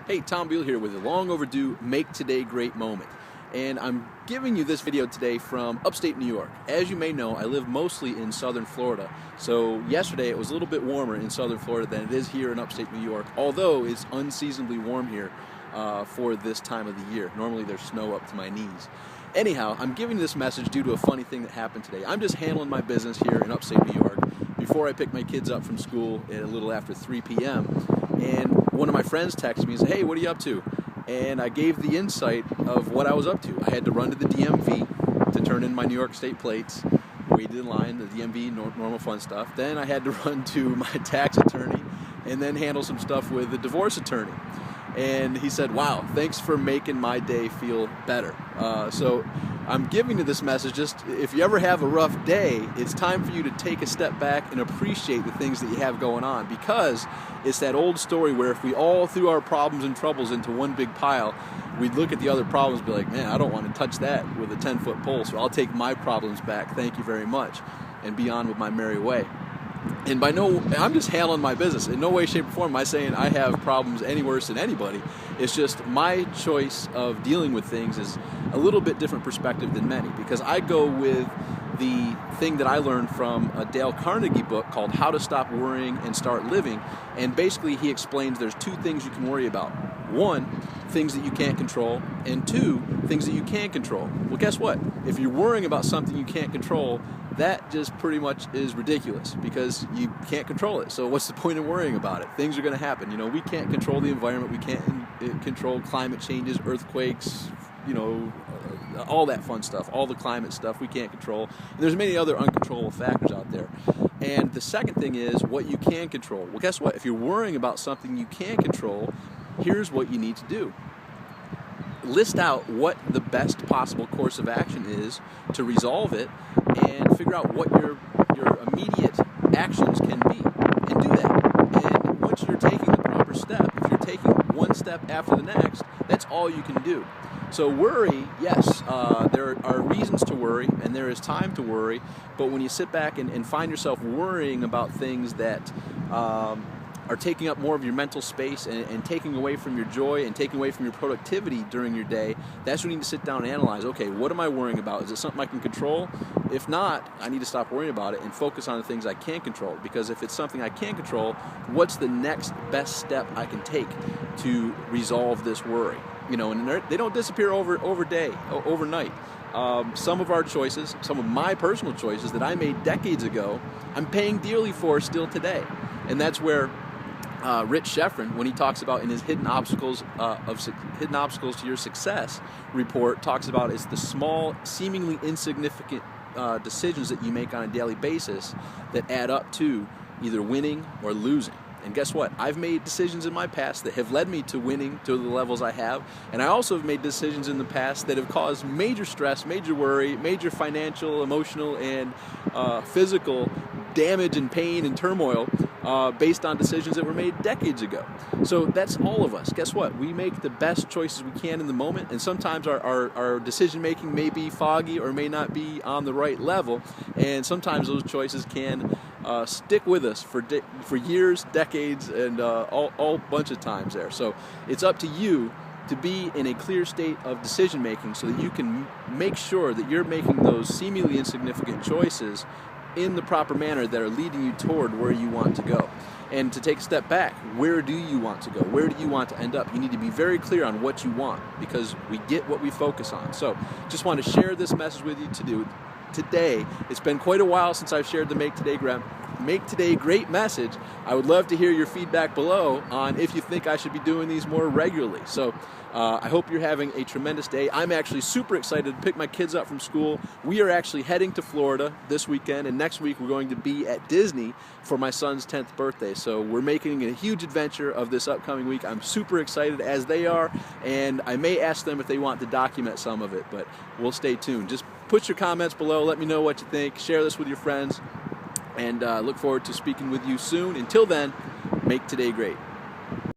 Hey, Tom Beal here with a long overdue Make Today Great moment. And I'm giving you this video today from upstate New York. As you may know, I live mostly in southern Florida. So yesterday it was a little bit warmer in southern Florida than it is here in upstate New York, although it's unseasonably warm here for this time of the year. Normally there's snow up to my knees. Anyhow, I'm giving this message due to a funny thing that happened today. I'm just handling my business here in upstate New York before I pick my kids up from school at a little after 3 p.m. And one of my friends texted me and said, "Hey, what are you up to?" And I gave the insight of what I was up to. I had to run to the DMV to turn in my New York State plates, waited in line, the DMV, normal fun stuff. Then I had to run to my tax attorney and then handle some stuff with the divorce attorney. And he said, "Wow, thanks for making my day feel better." So I'm giving you this message, just if you ever have a rough day, it's time for you to take a step back and appreciate the things that you have going on, because it's that old story where if we all threw our problems and troubles into one big pile, we'd look at the other problems and be like, "Man, I don't want to touch that with a 10-foot pole, so I'll take my problems back, thank you very much," and be on with my merry way. And I'm just handling my business. In no way, shape, or form am I saying I have problems any worse than anybody. It's just my choice of dealing with things is a little bit different perspective than many, because I go with the thing that I learned from a Dale Carnegie book called How to Stop Worrying and Start Living. And basically he explains there's two things you can worry about. One, things that you can't control, and two, things that you can control. Well, guess what? If you're worrying about something you can't control, that just pretty much is ridiculous, because you can't control it. So what's the point of worrying about it? Things are going to happen. You know, we can't control the environment. We can't control climate changes, earthquakes, all that fun stuff, all the climate stuff we can't control. And there's many other uncontrollable factors out there. And the second thing is what you can control. Well, guess what? If you're worrying about something you can't control, here's what you need to do. List out what the best possible course of action is to resolve it, and figure out what your immediate actions can be, and do that. And once you're taking the proper step, if you're taking one step after the next, that's all you can do. So worry, yes, there are reasons to worry, and there is time to worry, but when you sit back and find yourself worrying about things that are taking up more of your mental space and taking away from your joy and taking away from your productivity during your day, that's when you need to sit down and analyze, okay, what am I worrying about? Is it something I can control? If not, I need to stop worrying about it and focus on the things I can control, because if it's something I can't control, what's the next best step I can take to resolve this worry? And they don't disappear overnight. Some of our choices, some of my personal choices that I made decades ago, I'm paying dearly for still today. And that's where Rich Sheffrin, when he talks about in his Hidden Obstacles to Your Success report, talks about it's the small, seemingly insignificant decisions that you make on a daily basis that add up to either winning or losing. And guess what? I've made decisions in my past that have led me to winning to the levels I have, and I also have made decisions in the past that have caused major stress, major worry, major financial, emotional, and physical damage and pain and turmoil based on decisions that were made decades ago. So that's all of us. Guess what? We make the best choices we can in the moment, and sometimes our decision making may be foggy or may not be on the right level, and sometimes those choices can stick with us for years, decades, and all bunch of times there. So it's up to you to be in a clear state of decision making so that you can make sure that you're making those seemingly insignificant choices in the proper manner that are leading you toward where you want to go. And to take a step back, where do you want to go? Where do you want to end up? You need to be very clear on what you want, because we get what we focus on. So just want to share this message with you today. It's been quite a while since I've shared the Make Today Great message. I would love to hear your feedback below on if you think I should be doing these more regularly. So I hope you're having a tremendous day. I'm actually super excited to pick my kids up from school. We are actually heading to Florida this weekend, and next week we're going to be at Disney for my son's 10th birthday. So we're making a huge adventure of this upcoming week. I'm super excited, as they are, and I may ask them if they want to document some of it, but we'll stay tuned. Just put your comments below. Let me know what you think. Share this with your friends, and look forward to speaking with you soon. Until then, make today great.